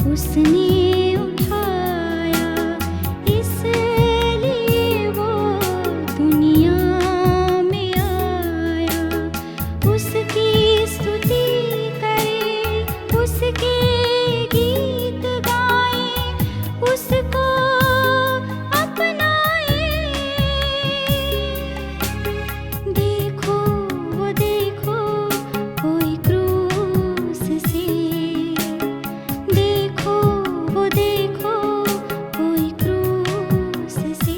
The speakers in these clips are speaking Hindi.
उसने उठाया, इसलिए वो दुनिया में आया। उसकी स्तुति करें, उसके गीत गाएं, उसको अपनाएं। देखो वो देखो कोई क्रूस से, देखो वो देखो कोई क्रूस से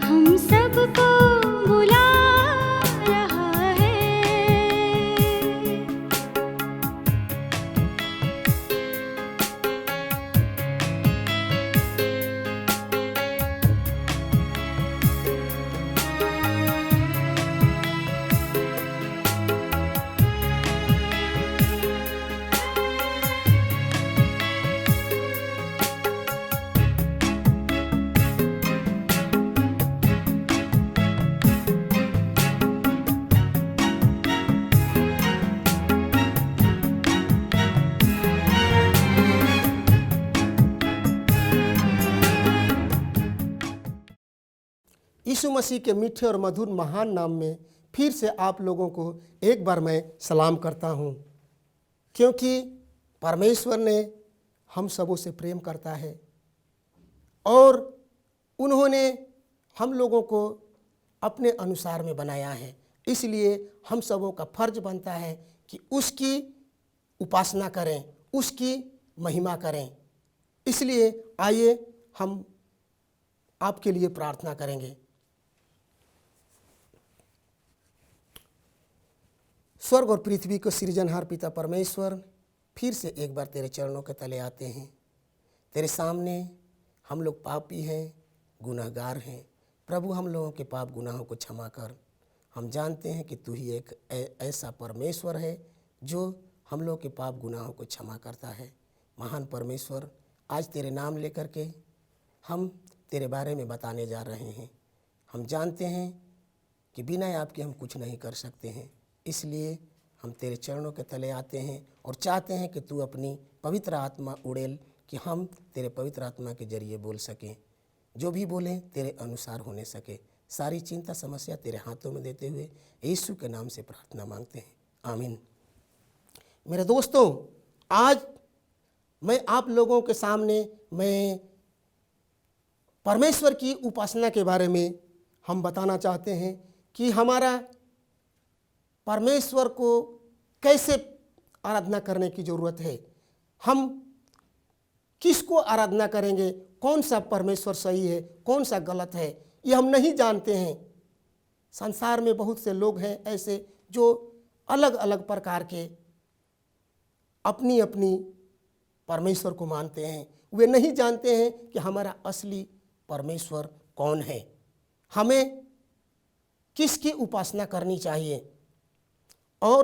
हम सबको बुला रहा है। यीशु मसीह के मीठे और मधुर महान नाम में फिर से आप लोगों को एक बार मैं सलाम करता हूँ, क्योंकि परमेश्वर ने हम सबों से प्रेम करता है और उन्होंने हम लोगों को अपने अनुसार में बनाया है। इसलिए हम सबों का फर्ज बनता है कि उसकी उपासना करें, उसकी महिमा करें। इसलिए आइए हम आपके लिए प्रार्थना करेंगे। स्वर्ग और पृथ्वी को सृजनहार पिता परमेश्वर, फिर से एक बार तेरे चरणों के तले आते हैं। तेरे सामने हम लोग पापी हैं, गुनहगार हैं। प्रभु, हम लोगों के पाप गुनाहों को क्षमा कर। हम जानते हैं कि तू ही एक ऐसा परमेश्वर है जो हम लोग के पाप गुनाहों को क्षमा करता है। महान परमेश्वर, आज तेरे नाम लेकर के हम तेरे बारे में बताने जा रहे हैं। हम जानते हैं कि बिना आपके हम कुछ नहीं कर सकते हैं, इसलिए हम तेरे चरणों के तले आते हैं और चाहते हैं कि तू अपनी पवित्र आत्मा उड़ेल, कि हम तेरे पवित्र आत्मा के जरिए बोल सकें, जो भी बोलें तेरे अनुसार होने सके। सारी चिंता समस्या तेरे हाथों में देते हुए यीशु के नाम से प्रार्थना मांगते हैं, आमीन। मेरे दोस्तों, आज मैं आप लोगों के सामने मैं परमेश्वर की उपासना के बारे में हम बताना चाहते हैं कि हमारा परमेश्वर को कैसे आराधना करने की ज़रूरत है। हम किसको आराधना करेंगे, कौन सा परमेश्वर सही है, कौन सा गलत है, ये हम नहीं जानते हैं। संसार में बहुत से लोग हैं ऐसे जो अलग अलग प्रकार के अपनी अपनी परमेश्वर को मानते हैं। वे नहीं जानते हैं कि हमारा असली परमेश्वर कौन है, हमें किसकी उपासना करनी चाहिए। और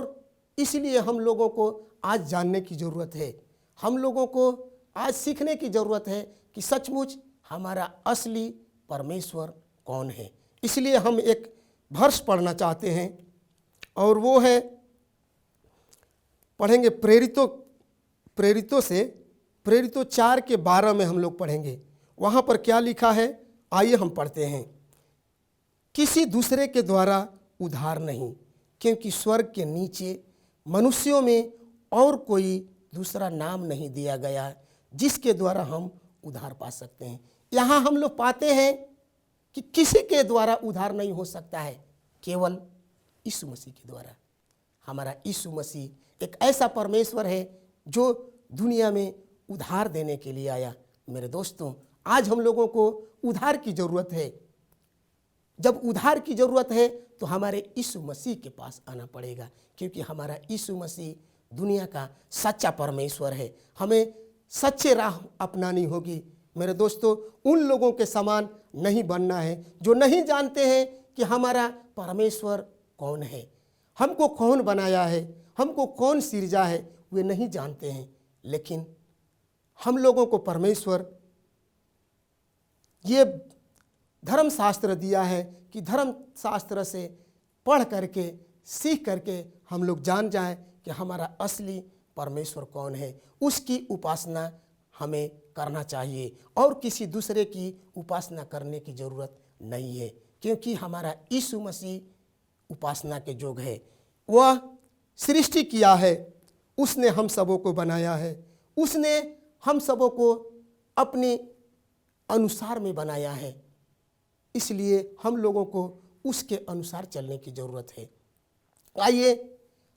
इसलिए हम लोगों को आज जानने की ज़रूरत है, हम लोगों को आज सीखने की ज़रूरत है कि सचमुच हमारा असली परमेश्वर कौन है। इसलिए हम एक वर्ष पढ़ना चाहते हैं और वो है, पढ़ेंगे प्रेरितों से, प्रेरितों 4:12 में हम लोग पढ़ेंगे। वहाँ पर क्या लिखा है, आइए हम पढ़ते हैं। किसी दूसरे के द्वारा उद्धार नहीं, क्योंकि स्वर्ग के नीचे मनुष्यों में और कोई दूसरा नाम नहीं दिया गया जिसके द्वारा हम उद्धार पा सकते हैं। यहाँ हम लोग पाते हैं कि किसी के द्वारा उद्धार नहीं हो सकता है, केवल यीशु मसीह के द्वारा। हमारा यीशु मसीह एक ऐसा परमेश्वर है जो दुनिया में उद्धार देने के लिए आया। मेरे दोस्तों, आज हम लोगों को उद्धार की ज़रूरत है। जब उद्धार की ज़रूरत है तो हमारे यीशु मसीह के पास आना पड़ेगा, क्योंकि हमारा यीशु मसीह दुनिया का सच्चा परमेश्वर है। हमें सच्चे राह अपनानी होगी। मेरे दोस्तों, उन लोगों के समान नहीं बनना है जो नहीं जानते हैं कि हमारा परमेश्वर कौन है, हमको कौन बनाया है, हमको कौन सिरजा है। वे नहीं जानते हैं, लेकिन हम लोगों को परमेश्वर ये धर्मशास्त्र दिया है कि धर्मशास्त्र से पढ़ करके, सीख करके हम लोग जान जाएं कि हमारा असली परमेश्वर कौन है, उसकी उपासना हमें करना चाहिए और किसी दूसरे की उपासना करने की ज़रूरत नहीं है, क्योंकि हमारा यीशु मसीह उपासना के योग्य है। वह सृष्टि किया है, उसने हम सबों को बनाया है, उसने हम सबों को अपने अनुसार में बनाया है, इसलिए हम लोगों को उसके अनुसार चलने की ज़रूरत है। आइए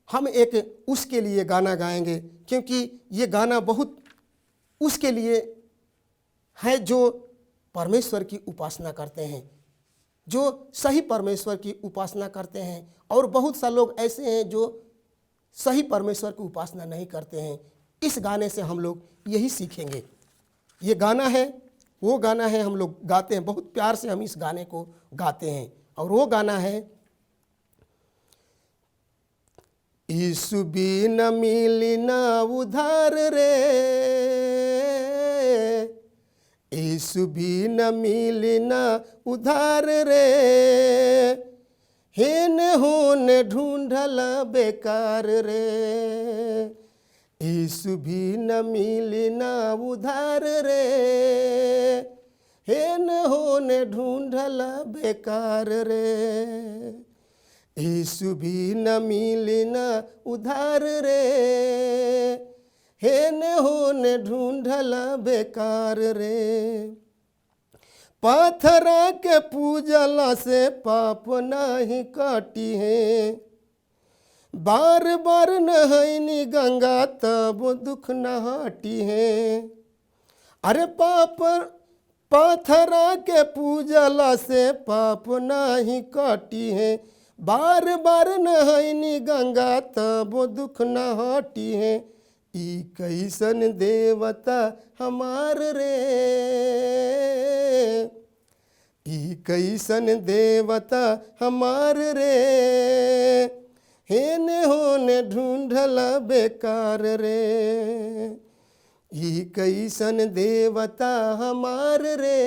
हम एक उसके लिए गाना गाएंगे, क्योंकि ये गाना बहुत उसके लिए है जो परमेश्वर की उपासना करते हैं, जो सही परमेश्वर की उपासना करते हैं। और बहुत सा लोग ऐसे हैं जो सही परमेश्वर की उपासना नहीं करते हैं। इस गाने से हम लोग यही सीखेंगे। ये गाना है, वो गाना है, हम लोग गाते हैं, बहुत प्यार से हम इस गाने को गाते हैं। और वो गाना है, यीशु भी न मिली न उधार रे, यीशु भी न मिली न उधार रे, हेन होन ढूंढल बेकार रे, यीशु भी न मिली न उधार रे, हेन होन ढूंढल बेकार रे, यीशु भी न मिली न उधार रे, हेन होन ढूंढल बेकार रे, पत्थरा के पूजला से पाप नहीं काटी है, बार बार नहैनी गंगा तब दुख न हटी है। अरे पत्थरा के पूजला से पाप नहीं काटी है, बार बार नहैनी गंगा तब दुख न हटी है, ई कैसन देवता हमार रे, ई कैसन देवता हमार रे, हेन होन ढूंढल बेकार रे, ई कैसन देवता हमार रे,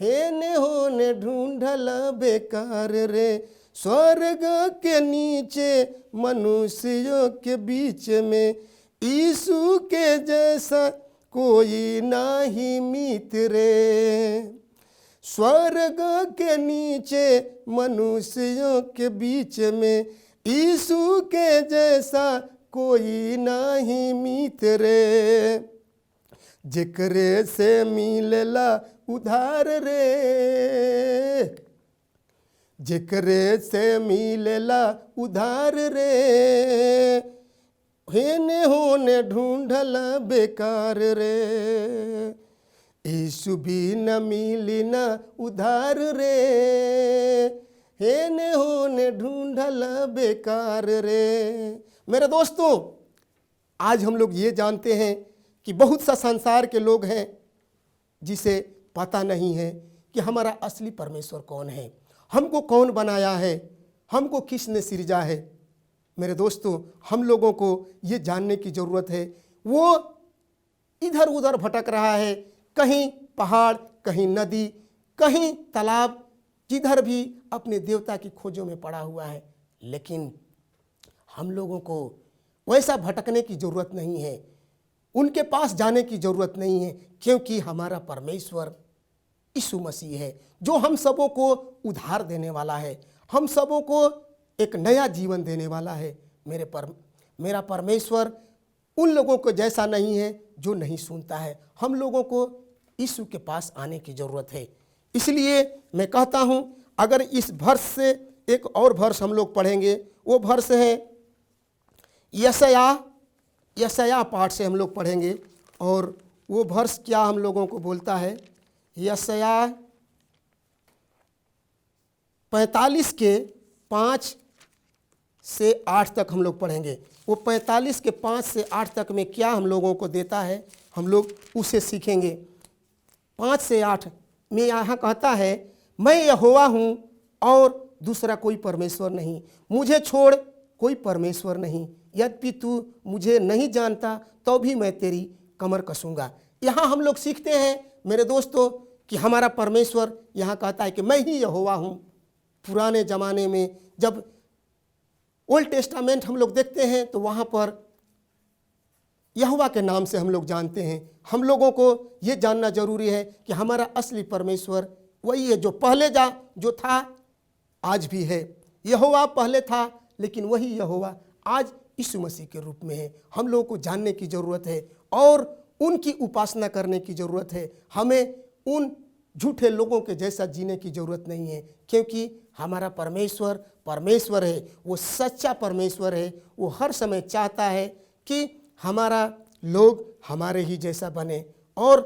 हेन होन ढूंढल बेकार रे, स्वर्ग के नीचे मनुष्यों के बीच में यीशु के जैसा कोई नहीं मित्र रे, स्वर्ग के नीचे मनुष्यों के बीच में यीशु के जैसा कोई नहीं मित्र रे, जेकरे से मिलला उधार रे, जेकरे से मिलला उधार रे, हेन होन ढूंढल बेकार रे, यीशु भी न मिली न उधार रे, हेन होन ढूंढल बेकार रे। मेरे दोस्तों, आज हम लोग ये जानते हैं कि बहुत सा संसार के लोग हैं जिसे पता नहीं है कि हमारा असली परमेश्वर कौन है, हमको कौन बनाया है, हमको किसने सृजा है। मेरे दोस्तों, हम लोगों को ये जानने की ज़रूरत है। वो इधर उधर भटक रहा है, कहीं पहाड़, कहीं नदी, कहीं तालाब, जिधर भी अपने देवता की खोजों में पड़ा हुआ है। लेकिन हम लोगों को वैसा भटकने की ज़रूरत नहीं है, उनके पास जाने की ज़रूरत नहीं है, क्योंकि हमारा परमेश्वर यीशु मसीह है, जो हम सबों को उधार देने वाला है, हम सबों को एक नया जीवन देने वाला है। मेरा परमेश्वर उन लोगों को जैसा नहीं है जो नहीं सुनता है। हम लोगों को यीशु के पास आने की ज़रूरत है। इसलिए मैं कहता हूँ, अगर इस वर्ष से एक और वर्ष हम लोग पढ़ेंगे, वो वर्ष है यशायाह पाठ से हम लोग पढ़ेंगे। और वो वर्ष क्या हम लोगों को बोलता है, यशायाह 45 के 5 से 8 तक हम लोग पढ़ेंगे। वो 45 के 5 से 8 तक में क्या हम लोगों को देता है, हम लोग उसे सीखेंगे। 5 से 8 में यहाँ कहता है, मैं यहोवा हूँ और दूसरा कोई परमेश्वर नहीं, मुझे छोड़ कोई परमेश्वर नहीं, यद्यपि तू मुझे नहीं जानता तो भी मैं तेरी कमर कसूँगा। यहाँ हम लोग सीखते हैं मेरे दोस्तों कि हमारा परमेश्वर यहाँ कहता है कि मैं ही यहोवा हूँ। पुराने ज़माने में जब ओल्ड टेस्टामेंट हम लोग देखते हैं तो वहाँ पर यहोवा के नाम से हम लोग जानते हैं। हम लोगों को ये जानना जरूरी है कि हमारा असली परमेश्वर वही है जो पहले जो था आज भी है। यहोवा पहले था, लेकिन वही यहोवा आज यीशु मसीह के रूप में है। हम लोगों को जानने की ज़रूरत है और उनकी उपासना करने की ज़रूरत है। हमें उन झूठे लोगों के जैसा जीने की ज़रूरत नहीं है, क्योंकि हमारा परमेश्वर परमेश्वर है, वो सच्चा परमेश्वर है। वो हर समय चाहता है कि हमारा लोग हमारे ही जैसा बने और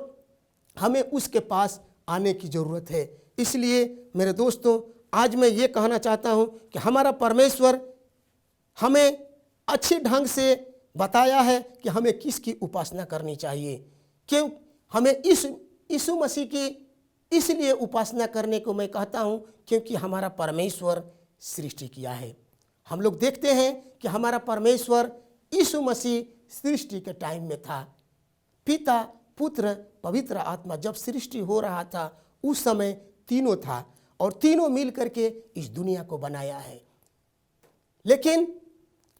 हमें उसके पास आने की ज़रूरत है। इसलिए मेरे दोस्तों, आज मैं ये कहना चाहता हूँ कि हमारा परमेश्वर हमें अच्छे ढंग से बताया है कि हमें किसकी उपासना करनी चाहिए। क्यों हमें यीशु मसीह की इसलिए उपासना करने को मैं कहता हूँ क्योंकि हमारा परमेश्वर सृष्टि किया है। हम लोग देखते हैं कि हमारा परमेश्वर यीशु मसीह सृष्टि के टाइम में था। पिता, पुत्र, पवित्र आत्मा जब सृष्टि हो रहा था उस समय तीनों था और तीनों मिल करके इस दुनिया को बनाया है। लेकिन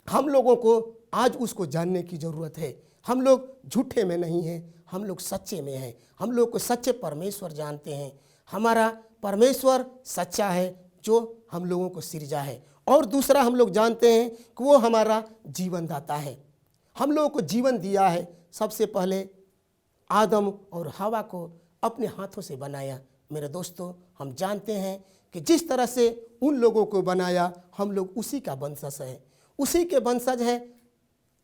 हम लोगों को आज उसको जानने की ज़रूरत है। हम लोग झूठे में नहीं हैं, हम लोग सच्चे में हैं। हम लोग को सच्चे परमेश्वर जानते हैं। हमारा परमेश्वर सच्चा है जो हम लोगों को सृजा है। और दूसरा, हम लोग जानते हैं कि वो हमारा जीवन दाता है। हम लोगों को जीवन दिया है। सबसे पहले आदम और हवा को अपने हाथों से बनाया। मेरे दोस्तों, हम जानते हैं कि जिस तरह से उन लोगों को बनाया, हम लोग उसी का वंशज है, उसी के वंशज हैं,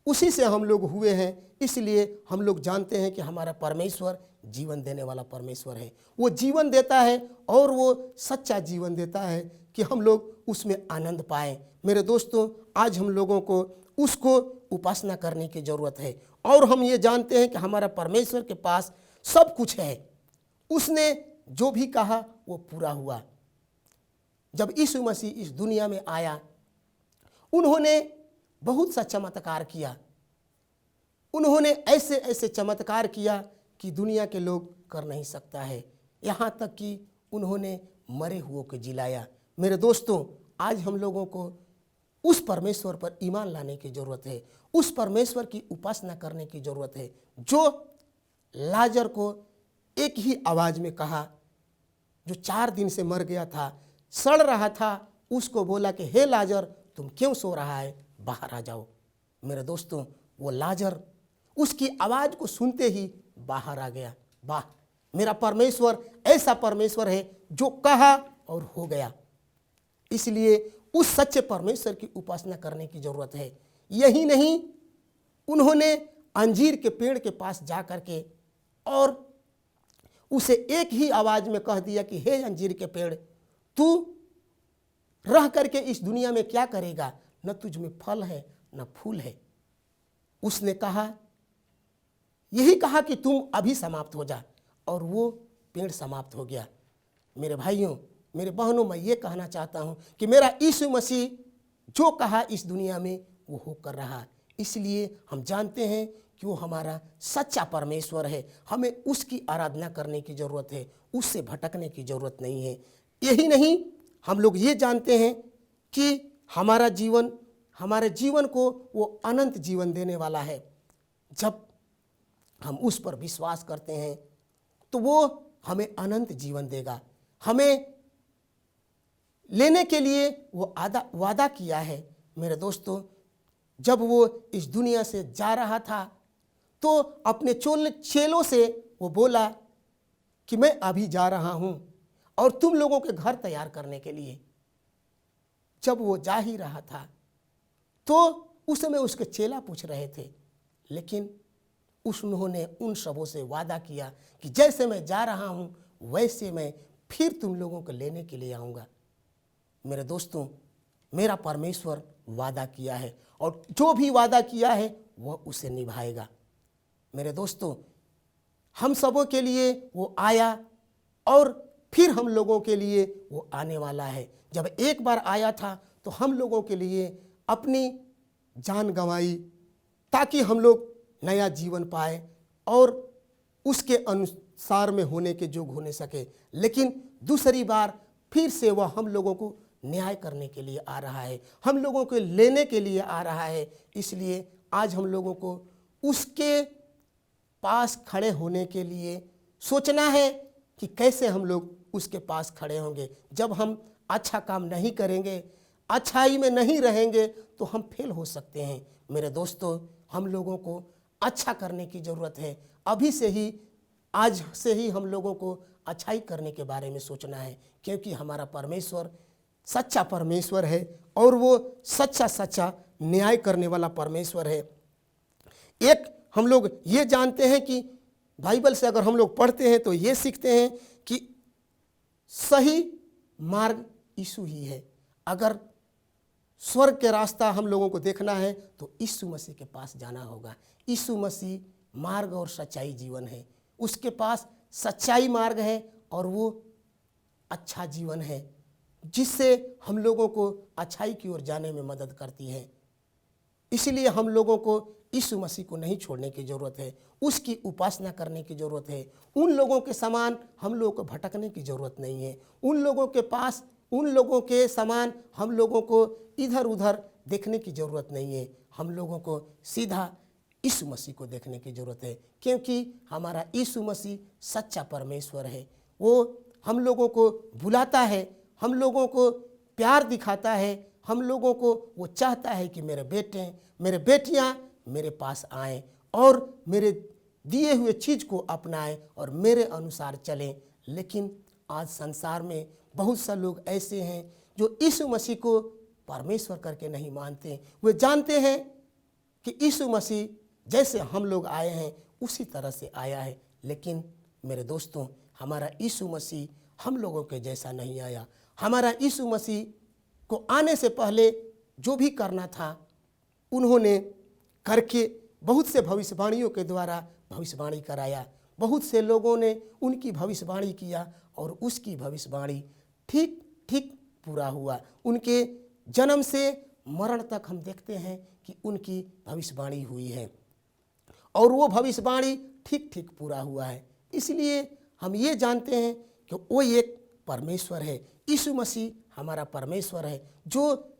उसी से हम लोग हुए हैं। इसलिए हम लोग जानते हैं कि हमारा परमेश्वर जीवन देने वाला परमेश्वर है। वो जीवन देता है और वो सच्चा जीवन देता है कि हम लोग उसमें आनंद पाएं। मेरे दोस्तों, आज हम लोगों को उसको उपासना करने की ज़रूरत है और हम ये जानते हैं कि हमारा परमेश्वर के पास सब कुछ है। उसने जो भी कहा वो पूरा हुआ। जब यीशु मसीह इस दुनिया में आया, उन्होंने बहुत सा चमत्कार किया। उन्होंने ऐसे ऐसे चमत्कार किया कि दुनिया के लोग कर नहीं सकता है। यहाँ तक कि उन्होंने मरे हुओं को जिलाया। मेरे दोस्तों, आज हम लोगों को उस परमेश्वर पर ईमान लाने की ज़रूरत है। उस परमेश्वर की उपासना करने की ज़रूरत है जो लाजर को एक ही आवाज़ में कहा, जो 4 दिन से मर गया था, सड़ रहा था, उसको बोला कि हे लाजर, तुम क्यों सो रहा है, बाहर आ जाओ। मेरे दोस्तों, वो लाजर उसकी आवाज़ को सुनते ही बाहर आ गया। वाह, मेरा परमेश्वर ऐसा परमेश्वर है जो कहा और हो गया। इसलिए उस सच्चे परमेश्वर की उपासना करने की ज़रूरत है। यही नहीं, उन्होंने अंजीर के पेड़ के पास जा कर के और उसे एक ही आवाज़ में कह दिया कि हे अंजीर के पेड़, तू रह करके इस दुनिया में क्या करेगा, न तुझ में फल है न फूल है। उसने कहा, यही कहा कि तुम अभी समाप्त हो जा, और वो पेड़ समाप्त हो गया। मेरे भाइयों, मेरे बहनों, मैं ये कहना चाहता हूँ कि मेरा यीशु मसीह जो कहा इस दुनिया में वो हो कर रहा। इसलिए हम जानते हैं कि वो हमारा सच्चा परमेश्वर है। हमें उसकी आराधना करने की ज़रूरत है, उससे भटकने की ज़रूरत नहीं है। यही नहीं, हम लोग ये जानते हैं कि हमारे जीवन को वो अनंत जीवन देने वाला है। जब हम उस पर विश्वास करते हैं तो वो हमें अनंत जीवन देगा। हमें लेने के लिए वो वादा किया है। मेरे दोस्तों, जब वो इस दुनिया से जा रहा था तो अपने चेलों से वो बोला कि मैं अभी जा रहा हूँ और तुम लोगों के घर तैयार करने के लिए। जब वो जा ही रहा था तो उस समय उसके चेला पूछ रहे थे, लेकिन उन्होंने उन सबों से वादा किया कि जैसे मैं जा रहा हूँ वैसे मैं फिर तुम लोगों को लेने के लिए आऊँगा। मेरे दोस्तों, मेरा परमेश्वर वादा किया है और जो भी वादा किया है वह उसे निभाएगा। मेरे दोस्तों, हम सबों के लिए वो आया और फिर हम लोगों के लिए वो आने वाला है। जब एक बार आया था तो हम लोगों के लिए अपनी जान गंवाई ताकि हम लोग नया जीवन पाए और उसके अनुसार में होने के योग्य होने सके। लेकिन दूसरी बार फिर से वह हम लोगों को न्याय करने के लिए आ रहा है, हम लोगों को लेने के लिए आ रहा है। इसलिए आज हम लोगों को उसके पास खड़े होने के लिए सोचना है कि कैसे हम लोग उसके पास खड़े होंगे। जब हम अच्छा काम नहीं करेंगे, अच्छाई में नहीं रहेंगे, तो हम फेल हो सकते हैं। मेरे दोस्तों, हम लोगों को अच्छा करने की ज़रूरत है। अभी से ही, आज से ही हम लोगों को अच्छाई करने के बारे में सोचना है, क्योंकि हमारा परमेश्वर सच्चा परमेश्वर है और वो सच्चा न्याय करने वाला परमेश्वर है। एक हम लोग ये जानते हैं कि बाइबल से अगर हम लोग पढ़ते हैं तो ये सीखते हैं कि सही मार्ग यीशु ही है। अगर स्वर्ग के रास्ता हम लोगों को देखना है तो यीशु मसीह के पास जाना होगा। यीशु मसीह मार्ग और सच्चाई जीवन है। उसके पास सच्चाई मार्ग है और वो अच्छा जीवन है, जिससे हम लोगों को अच्छाई की ओर जाने में मदद करती है। इसलिए हम लोगों को यीशु मसीह को नहीं छोड़ने की ज़रूरत है, उसकी उपासना करने की ज़रूरत है। उन लोगों के समान हम लोगों को भटकने की ज़रूरत नहीं है। उन लोगों के समान हम लोगों को इधर उधर देखने की ज़रूरत नहीं है। हम लोगों को सीधा यीशु मसीह को देखने की ज़रूरत है, क्योंकि हमारा यीशु मसीह सच्चा परमेश्वर है। वो हम लोगों को बुलाता है, हम लोगों को प्यार दिखाता है, हम लोगों को वो चाहता है कि मेरे बेटे मेरे बेटियां मेरे पास आएं और मेरे दिए हुए चीज़ को अपनाएं और मेरे अनुसार चलें। लेकिन आज संसार में बहुत से लोग ऐसे हैं जो यीशु मसीह को परमेश्वर करके नहीं मानते। वे जानते हैं कि यीशु मसीह जैसे हम लोग आए हैं उसी तरह से आया है, लेकिन मेरे दोस्तों, हमारा यीशु मसीह हम लोगों के जैसा नहीं आया। हमारा यीशु मसीह को आने से पहले जो भी करना था उन्होंने करके बहुत से भविष्यवाणियों के द्वारा भविष्यवाणी कराया। बहुत से लोगों ने उनकी भविष्यवाणी किया और उसकी भविष्यवाणी ठीक ठीक पूरा हुआ। उनके जन्म से मरण तक हम देखते हैं कि उनकी भविष्यवाणी हुई है और वो भविष्यवाणी ठीक ठीक पूरा हुआ है। इसलिए हम ये जानते हैं कि वो एक परमेश्वर है। यीशु मसीह हमारा परमेश्वर है, जो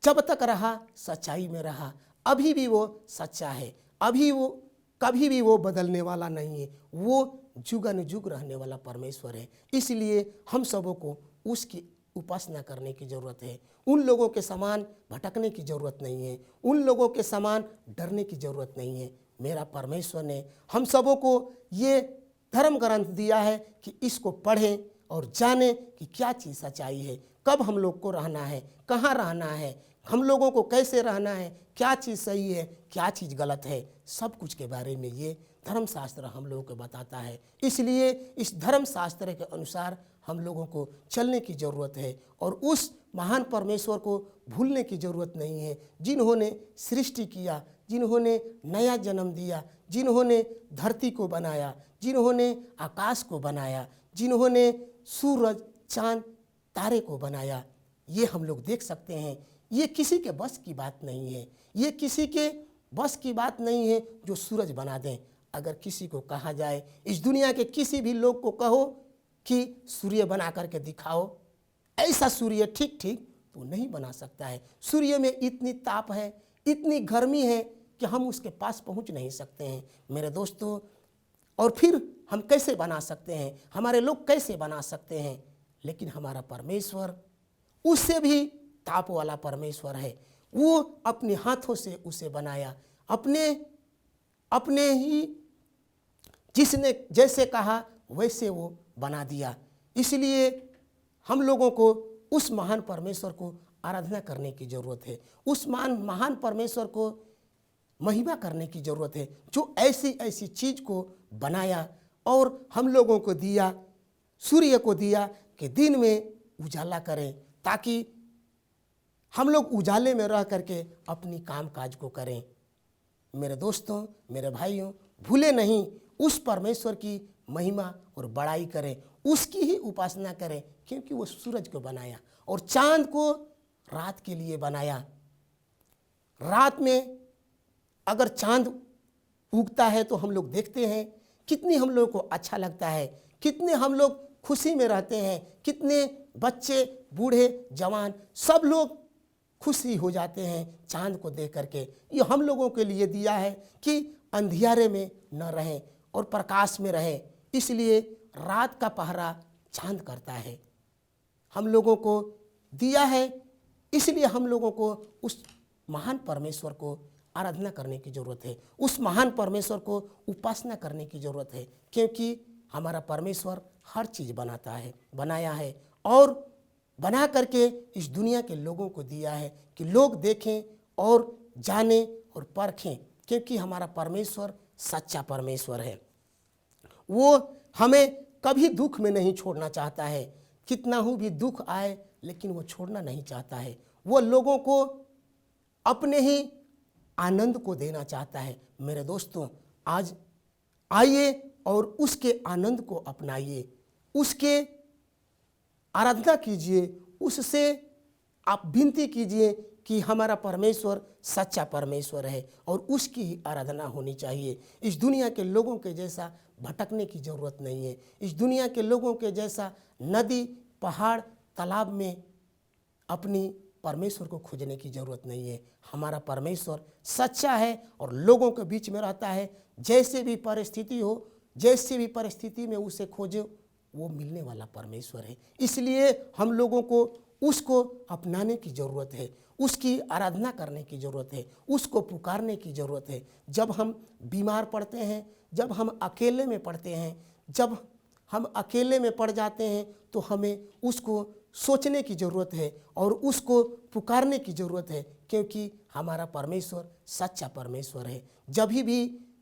जब तक रहा सच्चाई में रहा। अभी भी वो सच्चा है, कभी भी वो बदलने वाला नहीं है। वो जुगन जुग रहने वाला परमेश्वर है। इसलिए हम सबों को उसकी उपासना करने की ज़रूरत है। उन लोगों के समान भटकने की ज़रूरत नहीं है, उन लोगों के समान डरने की ज़रूरत नहीं है। मेरा परमेश्वर ने हम सबों को ये धर्म ग्रंथ दिया है कि इसको पढ़ें और जानें कि क्या चीज़ सच्चाई है, कब हम लोग को रहना है, कहाँ रहना है, हम लोगों को कैसे रहना है, क्या चीज़ सही है, क्या चीज़ गलत है। सब कुछ के बारे में ये धर्मशास्त्र हम लोगों को बताता है। इसलिए इस धर्मशास्त्र के अनुसार हम लोगों को चलने की ज़रूरत है और उस महान परमेश्वर को भूलने की ज़रूरत नहीं है, जिन्होंने सृष्टि किया, जिन्होंने नया जन्म दिया, जिन्होंने धरती को बनाया, जिन्होंने आकाश को बनाया, जिन्होंने सूरज चांद तारे को बनाया। ये हम लोग देख सकते हैं। ये किसी के बस की बात नहीं है, ये किसी के बस की बात नहीं है जो सूरज बना दें। अगर किसी को कहा जाए, इस दुनिया के किसी भी लोग को कहो कि सूर्य बना करके दिखाओ, ऐसा सूर्य ठीक ठीक तो नहीं बना सकता है। सूर्य में इतनी ताप है, इतनी गर्मी है कि हम उसके पास पहुंच नहीं सकते हैं मेरे दोस्तों। और फिर हम कैसे बना सकते हैं, हमारे लोग कैसे बना सकते हैं? लेकिन हमारा परमेश्वर उससे भी ताप वाला परमेश्वर है। वो अपने हाथों से उसे बनाया, अपने ही जिसने जैसे कहा वैसे वो बना दिया। इसलिए हम लोगों को उस महान परमेश्वर को आराधना करने की ज़रूरत है, उस महान परमेश्वर को महिमा करने की ज़रूरत है, जो ऐसी ऐसी चीज़ को बनाया और हम लोगों को दिया, सूर्य को दिया कि दिन में उजाला करें, ताकि हम लोग उजाले में रह करके अपनी काम काज को करें। मेरे दोस्तों, मेरे भाइयों, भूले नहीं उस परमेश्वर की महिमा और बड़ाई करें, उसकी ही उपासना करें, क्योंकि वो सूरज को बनाया और चांद को रात के लिए बनाया। रात में अगर चांद उगता है तो हम लोग देखते हैं कितनी हम लोग को अच्छा लगता है, कितने हम लोग खुशी में रहते हैं, कितने बच्चे बूढ़े जवान सब लोग खुशी हो जाते हैं चांद को देख करके। ये हम लोगों के लिए दिया है कि अंधियारे में न रहें और प्रकाश में रहें। इसलिए रात का पहरा चांद करता है। हम लोगों को दिया है, इसलिए हम लोगों को उस महान परमेश्वर को आराधना करने की ज़रूरत है, उस महान परमेश्वर को उपासना करने की ज़रूरत है, क्योंकि हमारा परमेश्वर हर चीज़ बनाया है और बना करके इस दुनिया के लोगों को दिया है कि लोग देखें और जानें और परखें, क्योंकि हमारा परमेश्वर सच्चा परमेश्वर है। वो हमें कभी दुख में नहीं छोड़ना चाहता है। कितना ही भी दुख आए लेकिन वो छोड़ना नहीं चाहता है। वो लोगों को अपने ही आनंद को देना चाहता है। मेरे दोस्तों, आज आइए और उसके आनंद को अपनाइए, उसके आराधना कीजिए, उससे आप विनती कीजिए कि हमारा परमेश्वर सच्चा परमेश्वर है और उसकी ही आराधना होनी चाहिए। इस दुनिया के लोगों के जैसा भटकने की ज़रूरत नहीं है। इस दुनिया के लोगों के जैसा नदी, पहाड़, तालाब में अपनी परमेश्वर को खोजने की ज़रूरत नहीं है। हमारा परमेश्वर सच्चा है और लोगों के बीच में रहता है। जैसे भी परिस्थिति हो, जैसे भी परिस्थिति में उसे खोजे, वो मिलने वाला परमेश्वर है। इसलिए हम लोगों को उसको अपनाने की ज़रूरत है, उसकी आराधना करने की ज़रूरत है, उसको पुकारने की ज़रूरत है। जब हम बीमार पड़ते हैं, जब हम अकेले में पड़ते हैं, जब हम अकेले में पड़ जाते हैं, तो हमें उसको सोचने की ज़रूरत है और उसको पुकारने की ज़रूरत है, क्योंकि हमारा परमेश्वर सच्चा परमेश्वर है।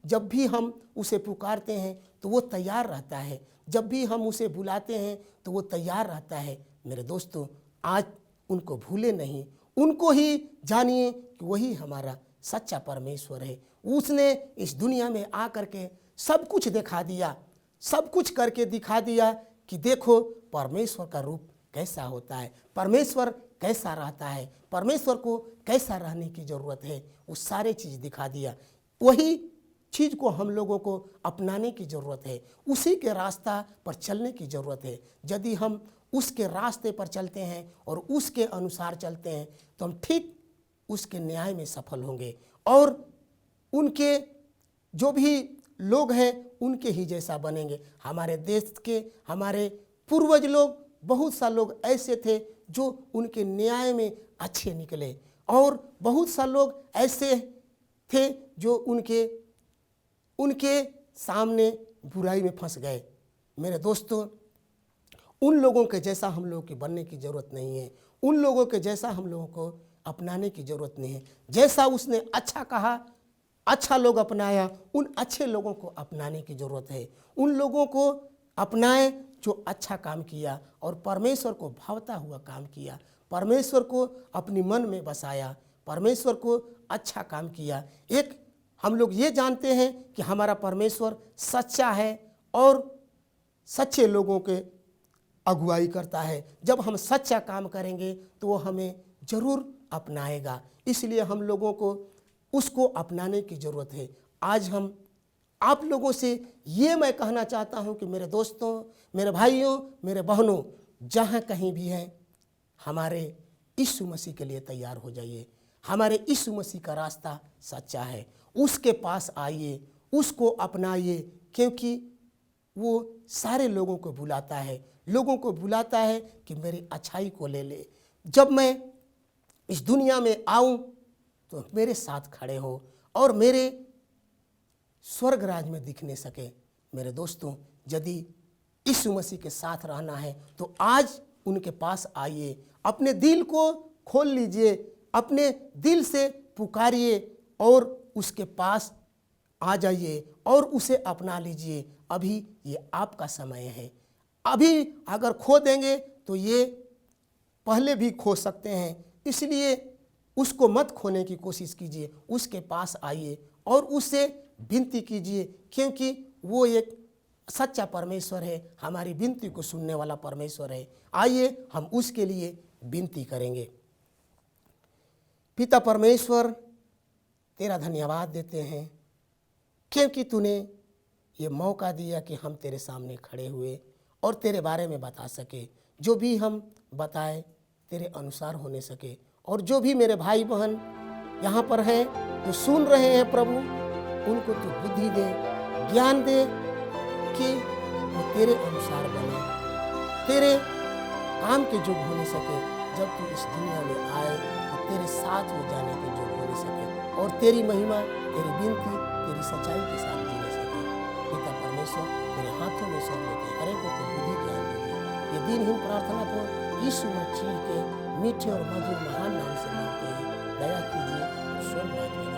जब भी हम उसे पुकारते हैं तो वो तैयार रहता है। जब भी हम उसे बुलाते हैं तो वो तैयार रहता है। मेरे दोस्तों, आज उनको भूले नहीं, उनको ही जानिए कि वही हमारा सच्चा परमेश्वर है। उसने इस दुनिया में आकर के सब कुछ दिखा दिया, सब कुछ करके दिखा दिया कि देखो परमेश्वर का रूप कैसा होता है, परमेश्वर कैसा रहता है, परमेश्वर को कैसा रहने की ज़रूरत है। वो सारे चीज़ दिखा दिया। वही चीज़ को हम लोगों को अपनाने की ज़रूरत है, उसी के रास्ता पर चलने की ज़रूरत है। यदि हम उसके रास्ते पर चलते हैं और उसके अनुसार चलते हैं तो हम ठीक उसके न्याय में सफल होंगे और उनके जो भी लोग हैं उनके ही जैसा बनेंगे। हमारे देश के हमारे पूर्वज लोग, बहुत सा लोग ऐसे थे जो उनके न्याय में अच्छे निकले और बहुत सा लोग ऐसे थे जो उनके सामने बुराई में फंस गए। मेरे दोस्तों, उन लोगों के जैसा हम लोगों के बनने की ज़रूरत नहीं है, उन लोगों के जैसा हम लोगों को अपनाने की ज़रूरत नहीं है। जैसा उसने अच्छा कहा, अच्छा लोग अपनाया, उन अच्छे लोगों को अपनाने की ज़रूरत है। उन लोगों को अपनाएं जो अच्छा काम किया और परमेश्वर को भावता हुआ काम किया, परमेश्वर को अपनी मन में बसाया, परमेश्वर को अच्छा काम किया। एक हम लोग ये जानते हैं कि हमारा परमेश्वर सच्चा है और सच्चे लोगों के अगुवाई करता है। जब हम सच्चा काम करेंगे तो वो हमें ज़रूर अपनाएगा। इसलिए हम लोगों को उसको अपनाने की ज़रूरत है। आज हम आप लोगों से ये मैं कहना चाहता हूँ कि मेरे दोस्तों, मेरे भाइयों, मेरे बहनों, जहाँ कहीं भी हैं, हमारे यीशु मसीह के लिए तैयार हो जाइए। हमारे यीशु मसीह का रास्ता सच्चा है, उसके पास आइए, उसको अपनाइए, क्योंकि वो सारे लोगों को बुलाता है, लोगों को बुलाता है कि मेरी अच्छाई को ले ले। जब मैं इस दुनिया में आऊँ तो मेरे साथ खड़े हो और मेरे स्वर्ग राज में दिखने सके। मेरे दोस्तों, यदि यीशु मसीह के साथ रहना है तो आज उनके पास आइए, अपने दिल को खोल लीजिए, अपने दिल से पुकारिए और उसके पास आ जाइए और उसे अपना लीजिए। अभी ये आपका समय है। अभी अगर खो देंगे तो ये पहले भी खो सकते हैं, इसलिए उसको मत खोने की कोशिश कीजिए। उसके पास आइए और उससे विनती कीजिए, क्योंकि वो एक सच्चा परमेश्वर है, हमारी विनती को सुनने वाला परमेश्वर है। आइए हम उसके लिए विनती करेंगे। पिता परमेश्वर, तेरा धन्यवाद देते हैं क्योंकि तूने ये मौका दिया कि हम तेरे सामने खड़े हुए और तेरे बारे में बता सके। जो भी हम बताए तेरे अनुसार होने सके। और जो भी मेरे भाई बहन यहाँ पर हैं, जो सुन रहे हैं प्रभु, उनको तू बुद्धि दे, ज्ञान दे कि वो तेरे अनुसार बने, तेरे काम के जोग हो नहीं सके। जब तू इस दुनिया में आए तो तेरे साथ वो जाने के जोग हो नहीं सके और तेरी महिमा, तेरी विनती, तेरी सच्चाई के साथ जीने सके। पिता परमेश्वर, तेरे हाथों में सौंप देते हैं, हर एक को बुद्धि ज्ञान दीजिए। ये दिनहीन प्रार्थना को यीशु मसीह के मीठे और मधुर महान नाम से मांगते हैं। दया कीजिए, स्वर्ग राज्य में